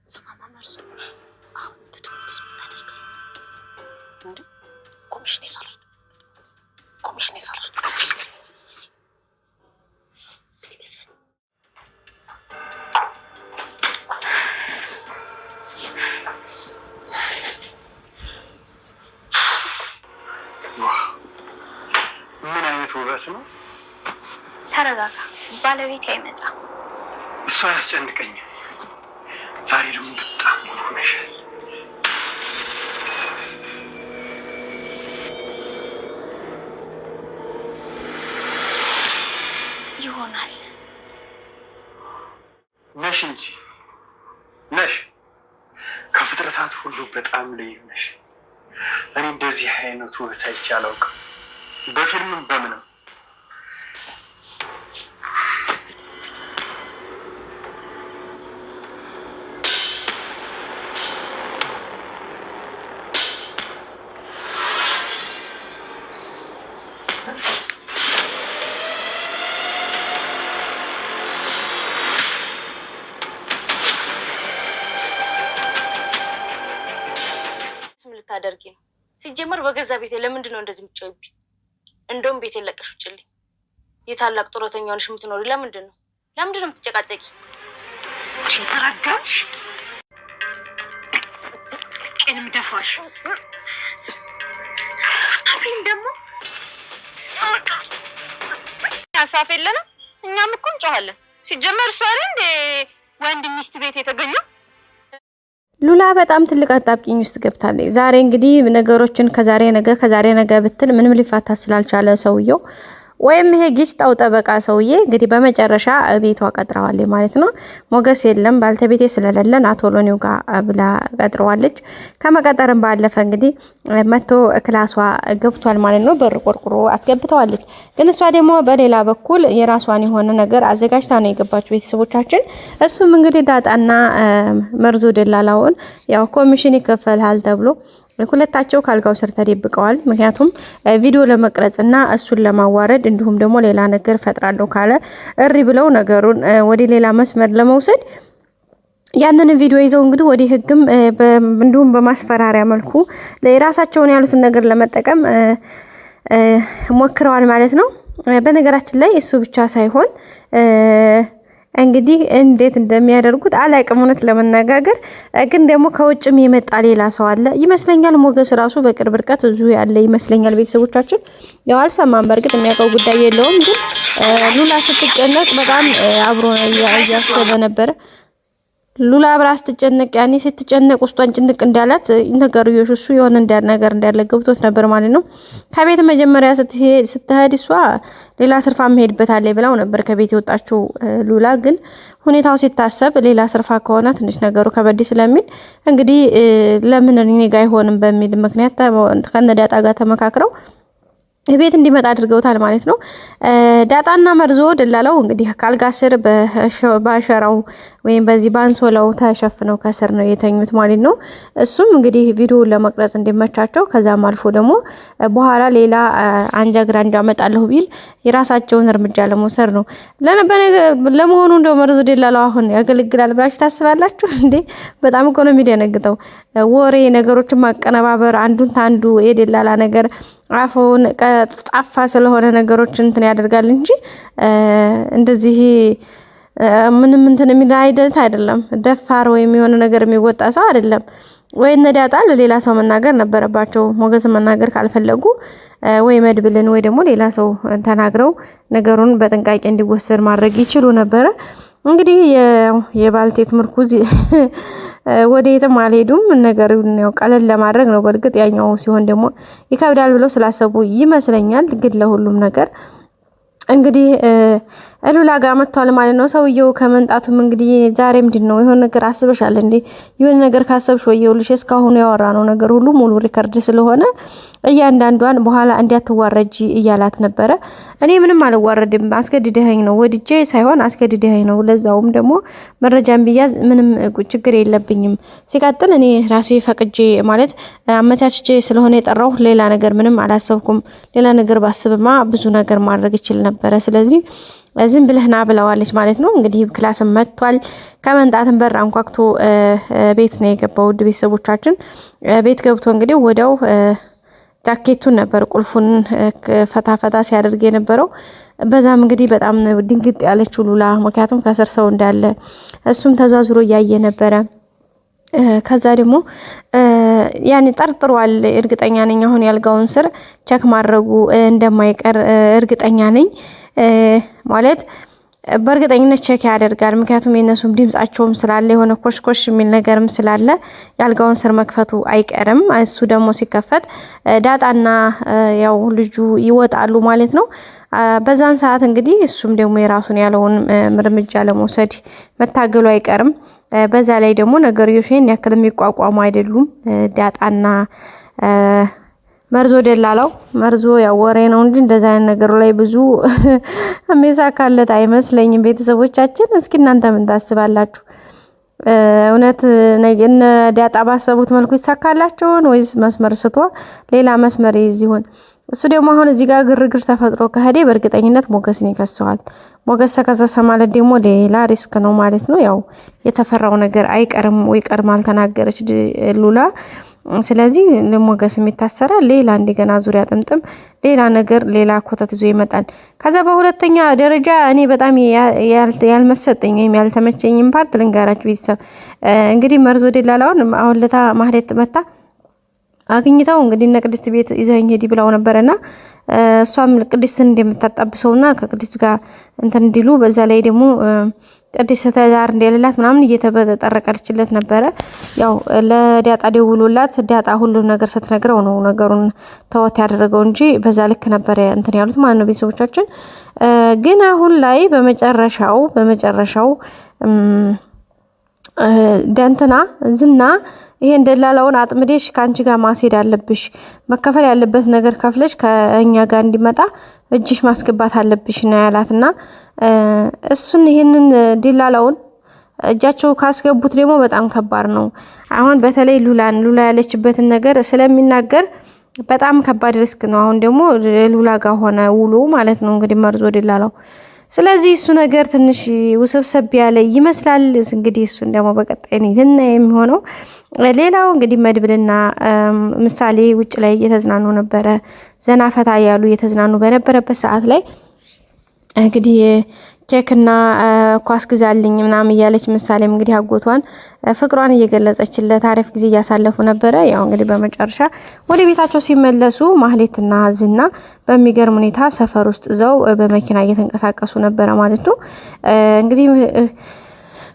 ሰማማ መርሱ አሁን ለትምህርትስ ምን ታደርጋለህ? እንዴ ኮሚሽን ይሳሉስ ምን አይነት ውበት ነው? ተረጋጋ፣ ባለቤት አይመጣም። እሱ አያስጨንቀኝም። ዛሬ ደግሞ በጣም ሙሉ ሆነሻል። ይሆናል ነሽ እንጂ ነሽ። ከፍጥረታት ሁሉ በጣም ልዩ ነሽ። እኔ እንደዚህ አይነት ውበት አይቼ አላውቅም፣ በፊልምም በምንም። ልታደርጊ ነው? ሲጀመር በገዛ ቤቴ ለምንድን ነው እንደዚህ የምትጮይብኝ? እንደውም ቤቴን ለቀሽ ውጭልኝ። የታላቅ ጡረተኛ ሆነሽ የምትኖሪ ለምንድን ነው የምትጨቃጨቂ? ተረጋግሽ። ቀንም ደፋሽ አፍሪም ደግሞ ሀሳብ የለንም። እኛም እኮ እንጮሃለን። ሲጀመር እሷ አይደል እንደ ወንድ ሚስት ቤት የተገኘው? ሉላ በጣም ትልቅ አጣብቂኝ ውስጥ ገብታለች። ዛሬ እንግዲህ ነገሮችን ከዛሬ ነገ ብትል ምንም ሊፋታ ስላልቻለ ሰውየው ወይም ይሄ ጊስጣው ጠበቃ ሰውዬ እንግዲህ በመጨረሻ ቤቷ ቀጥረዋለች ማለት ነው። ሞገስ የለም ባልተቤቴ ስለሌለ አቶ ሎኒው ጋር ብላ ቀጥረዋለች። ከመቀጠርም ባለፈ እንግዲህ መቶ ክላሷ ገብቷል ማለት ነው። በር ቆርቆሮ አስገብተዋለች። ግን እሷ ደግሞ በሌላ በኩል የራሷን የሆነ ነገር አዘጋጅታ ነው የገባችው ቤተሰቦቻችን። እሱም እንግዲህ ዳጣና መርዞ ደላላውን ያው ኮሚሽን ይከፈልሃል ተብሎ ሁለታቸው ካልጋው ስር ተደብቀዋል። ምክንያቱም ቪዲዮ ለመቅረጽና እሱን ለማዋረድ እንዲሁም ደግሞ ሌላ ነገር ፈጥራለሁ ካለ እሪ ብለው ነገሩን ወደ ሌላ መስመር ለመውሰድ ያንን ቪዲዮ ይዘው እንግዲህ ወደ ህግም እንዲሁም በማስፈራሪያ መልኩ ለራሳቸውን ያሉትን ነገር ለመጠቀም ሞክረዋል ማለት ነው። በነገራችን ላይ እሱ ብቻ ሳይሆን እንግዲህ እንዴት እንደሚያደርጉት አላቅም እውነት ለመነጋገር። ግን ደግሞ ከውጭም የመጣ ሌላ ሰው አለ ይመስለኛል። ሞገስ ራሱ በቅርብ ርቀት እዙ ያለ ይመስለኛል። ቤተሰቦቻችን ያው አልሰማም፣ በእርግጥ የሚያውቀው ጉዳይ የለውም። ግን ሉላ ስትጨነቅ በጣም አብሮ እያሰበ ነበረ። ሉላ አብራ ስትጨነቅ ያኔ ስትጨነቅ ውስጧን ጭንቅ እንዳላት ነገሩ እሱ የሆነ ነገር እንዳለ ገብቶት ነበር ማለት ነው። ከቤት መጀመሪያ ስትሄድ እሷ ሌላ ስርፋ መሄድበታለች ብላው ነበር ከቤት የወጣችው ሉላ። ግን ሁኔታው ሲታሰብ ሌላ ስርፋ ከሆነ ትንሽ ነገሩ ከበድ ስለሚል እንግዲህ ለምን እኔ ጋር አይሆንም በሚል ምክንያት ከነዳጣ ጋር ተመካክረው ቤት እንዲመጣ አድርገውታል ማለት ነው። ዳጣና መርዞ ደላላው እንግዲህ ካልጋ ስር በአሸራው ወይም በዚህ ባንሶላው ተሸፍነው ከስር ነው የተኙት ማለት ነው። እሱም እንግዲህ ቪዲዮውን ለመቅረጽ እንዲመቻቸው ከዛም አልፎ ደግሞ በኋላ ሌላ አንጃ ግራንጃ አመጣለሁ ቢል የራሳቸውን እርምጃ ለመውሰድ ነው። ለመሆኑ እንደው መርዞ ደላላው አሁን ያገለግላል ብላችሁ ታስባላችሁ እንዴ? በጣም እኮ ነው የሚደነግጠው። ወሬ ነገሮችን ማቀነባበር አንዱን ታንዱ የደላላ ነገር አፎን ጣፋ ስለሆነ ነገሮችን እንትን ያደርጋል እንጂ እንደዚህ ምንም እንትን የሚል አይደለም። ደፋር ወይም የሆነ ነገር የሚወጣ ሰው አይደለም። ወይ ነዳጣ ለሌላ ሰው መናገር ነበረባቸው። ሞገስ መናገር ካልፈለጉ ወይ መድብልን ወይ ደግሞ ሌላ ሰው ተናግረው ነገሩን በጥንቃቄ እንዲወሰድ ማድረግ ይችሉ ነበረ። እንግዲህ የባልቴት ምርኩዝ ወዴትም አልሄዱም። ነገሩን ያው ቀለል ለማድረግ ነው። በእርግጥ ያኛው ሲሆን ደግሞ ይከብዳል ብለው ስላሰቡ ይመስለኛል። ግን ለሁሉም ነገር እንግዲህ ሉላ ጋር መጥቷል ማለት ነው። ሰውየው ከመንጣቱም እንግዲህ ዛሬ ምንድነው የሆነ ነገር አስበሻል እንዴ? የሆነ ነገር ካሰብሽ ወየውልሽ እስካሁን ያወራ ነው ነገር ሁሉ ሙሉ ሪከርድ ስለሆነ እያንዳንዷን በኋላ እንዲያትዋረጂ እያላት ነበረ። እኔ ምንም አልዋረድም፣ አስገድደኸኝ ነው፣ ወድጄ ሳይሆን አስገድደኸኝ ነው። ለዛውም ደግሞ መረጃን ቢያዝ ምንም ችግር የለብኝም። ሲቀጥል እኔ ራሴ ፈቅጄ ማለት አመቻችቼ ስለሆነ የጠራው ሌላ ነገር ምንም አላሰብኩም። ሌላ ነገር ባስብማ ብዙ ነገር ማድረግ ይችል ነበረ። ስለዚህ ዝም ብለህ ና ብለዋለች ማለት ነው። እንግዲህ ክላስም መጥቷል። ከመንጣትን በር አንኳክቶ ቤት ነው የገባው። ውድ ቤተሰቦቻችን ቤት ገብቶ እንግዲህ ወዲያው ጃኬቱን ነበር ቁልፉን ፈታ ሲያደርግ የነበረው። በዛም እንግዲህ በጣም ድንግጥ ያለችው ሉላ፣ ምክንያቱም ከስር ሰው እንዳለ እሱም ተዟዙሮ እያየ ነበረ። ከዛ ደግሞ ያኔ ጠርጥሯል። እርግጠኛ ነኝ አሁን ያልጋውን ስር ቸክ ማድረጉ እንደማይቀር እርግጠኛ ነኝ። ማለት በእርግጠኝነት ቸክ ያደርጋል። ምክንያቱም የነሱም ድምጻቸውም ስላለ የሆነ ኮሽኮሽ የሚል ነገርም ስላለ ያልጋውን ስር መክፈቱ አይቀርም። እሱ ደግሞ ሲከፈት ዳጣና ያው ልጁ ይወጣሉ ማለት ነው። በዛን ሰዓት እንግዲህ እሱም ደግሞ የራሱን ያለውን እርምጃ ለመውሰድ መታገሉ አይቀርም። በዛ ላይ ደግሞ ነገርዮሽን ያክል የሚቋቋሙ አይደሉም ዳጣና መርዞ ደላላው። መርዞ ያው ወሬ ነው እንጂ እንደዛ አይነት ነገሩ ላይ ብዙ የሚሳካለት አይመስለኝም። ቤተሰቦቻችን እስኪ እናንተ ምን ታስባላችሁ? እውነት እነ ዳጣ ባሰቡት መልኩ ይሳካላቸውን ወይስ መስመር ስቶ ሌላ መስመር ይዝ ይሆን? እሱ ደግሞ አሁን እዚህ ጋር ግርግር ተፈጥሮ ከሄደ በእርግጠኝነት ሞገስን ይከሰዋል። ሞገስ ተከሰሰ ማለት ደግሞ ሌላ ሪስክ ነው ማለት ነው። ያው የተፈራው ነገር አይቀርም ወይ ቀድማ ተናገረች ሉላ። ስለዚህ ለሞገስ የሚታሰራል ሌላ እንደገና ዙሪያ ጥምጥም ሌላ ነገር ሌላ ኮተት ይዞ ይመጣል። ከዛ በሁለተኛ ደረጃ እኔ በጣም ያልመሰጠኝ ወይም ያልተመቸኝም ፓርት ልንገራችሁ ቤተሰብ። እንግዲህ መርዞ ደላላውን አሁን ለታ ማህሌት መታ አግኝተው እንግዲህ እነ ቅድስት ቤት ይዘኝ ሄዲ ብላው ነበርና እሷም ቅድስትን እንደምታጣብሰውና ከቅድስት ጋር እንትን እንዲሉ በዛ ላይ ደግሞ ቅድስት ተዳር እንደሌላት ምናምን እየተጠረቀለችለት ነበረ። ያው ለዳጣ ደውሎላት ዳጣ ሁሉን ነገር ስትነግረው ነው ነገሩን ተወት ያደረገው እንጂ በዛ ልክ ነበር እንትን ያሉት ማለት ነው ቤተሰቦቻችን። ግን አሁን ላይ በመጨረሻው ደንትና ዝና ይሄን ደላላውን አጥምዴሽ ካንቺ ጋር ማስሄድ አለብሽ፣ መከፈል ያለበት ነገር ከፍለሽ ከኛ ጋር እንዲመጣ እጅሽ ማስገባት አለብሽ ነው ያላትና እሱን ይሄንን ደላላውን እጃቸው ካስገቡት ደግሞ በጣም ከባድ ነው። አሁን በተለይ ሉላ ያለችበትን ነገር ስለሚናገር በጣም ከባድ ሪስክ ነው። አሁን ደግሞ ሉላ ጋር ሆነ ውሎ ማለት ነው እንግዲህ መርዞ ደላላው። ስለዚህ እሱ ነገር ትንሽ ውስብስብ ያለ ይመስላል። እንግዲህ እሱን ደግሞ በቀጣይ ልናይ የሚሆነው። ሌላው እንግዲህ መድብልና ምሳሌ ውጭ ላይ እየተዝናኑ ነበረ። ዘና ፈታ ያሉ እየተዝናኑ በነበረበት ሰዓት ላይ እንግዲህ ኬክና ኳስ ግዛልኝ ምናምን እያለች ምሳሌም እንግዲህ አጎቷን ፍቅሯን እየገለጸችለት አሪፍ ጊዜ እያሳለፉ ነበረ። ያው እንግዲህ በመጨረሻ ወደ ቤታቸው ሲመለሱ ማህሌትና ዝና በሚገርም ሁኔታ ሰፈር ውስጥ ዘው በመኪና እየተንቀሳቀሱ ነበረ ማለት ነው። እንግዲህ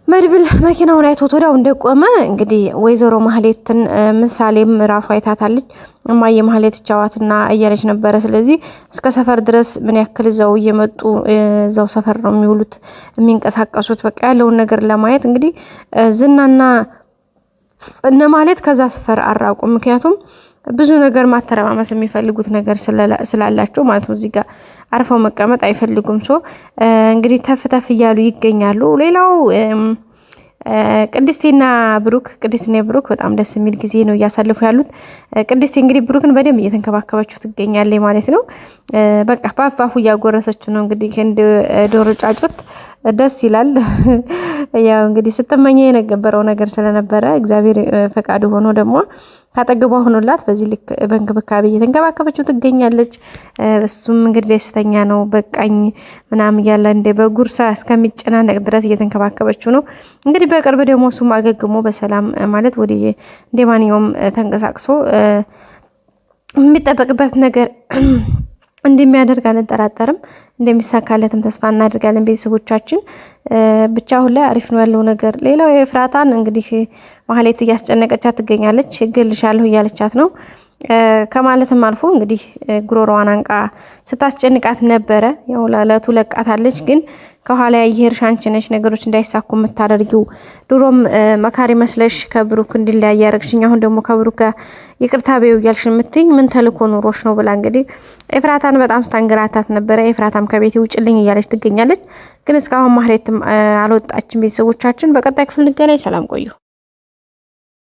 መድብል መኪናውን አይቶት ወዲያው እንደቆመ እንግዲህ ወይዘሮ ማህሌትን ምሳሌም ራሷ አይታታለች። እማዬ ማህሌት ቻዋትና እያለች ነበረ። ስለዚህ እስከ ሰፈር ድረስ ምን ያክል ዘው እየመጡ ዘው ሰፈር ነው የሚውሉት የሚንቀሳቀሱት። በቃ ያለውን ነገር ለማየት እንግዲህ ዝናና እነ ማለት ከዛ ሰፈር አራቁ። ምክንያቱም ብዙ ነገር ማተረማመስ የሚፈልጉት ነገር ስላላቸው ማለት ነው። እዚህ ጋር አርፈው መቀመጥ አይፈልጉም። እንግዲህ ተፍ እያሉ ይገኛሉ። ሌላው ቅድስቴና ብሩክ በጣም ደስ የሚል ጊዜ ነው እያሳለፉ ያሉት። ቅድስቴ እንግዲህ ብሩክን በደንብ እየተንከባከበችው ትገኛለች ማለት ነው። በቃ በአፋፉ እያጎረሰችው ነው እንግዲህ እንደ ዶሮ ጫጩት ደስ ይላል። ያው እንግዲህ ስትመኘው የነበረው ነገር ስለነበረ እግዚአብሔር ፈቃዱ ሆኖ ደግሞ ካጠገቧ ሆኖላት በዚህ ልክ በእንክብካቤ እየተንከባከበችው ትገኛለች። እሱም እንግዲህ ደስተኛ ነው። በቃኝ ምናምን እያለ እንደ በጉርሳ እስከሚጨናነቅ ድረስ እየተንከባከበችው ነው። እንግዲህ በቅርብ ደግሞ እሱም አገግሞ በሰላም ማለት ወደ እንደ ማንኛውም ተንቀሳቅሶ የሚጠበቅበት ነገር እንደሚያደርግ አንጠራጠርም። እንደሚሳካለትም ተስፋ እናደርጋለን። ቤተሰቦቻችን ብቻ አሁን ላይ አሪፍ ነው ያለው ነገር። ሌላው የኤፍራታን እንግዲህ ማህሌት እያስጨነቀቻት ትገኛለች። እገልሻለሁ እያለቻት ነው ከማለትም አልፎ እንግዲህ ጉሮሮዋን አንቃ ስታስጨንቃት ነበረ። ያው ለዕለቱ ለቃታለች። ግን ከኋላ ያየሄድሽ አንቺ ነሽ ነገሮች እንዳይሳኩ የምታደርጊው። ድሮም መካሪ መስለሽ ከብሩክ እንዲለያይ ያደረግሽኝ፣ አሁን ደግሞ ከብሩክ ጋር ይቅርታ በይው እያልሽ የምትይኝ ምን ተልኮ ኑሮሽ ነው ብላ እንግዲህ ኤፍራታን በጣም ስታንገላታት ነበረ። ኤፍራታም ከቤት ውጭልኝ እያለች ትገኛለች። ግን እስካሁን ማህሌትም አልወጣችም። ቤተሰቦቻችን በቀጣይ ክፍል እንገናኝ። ሰላም ቆዩ።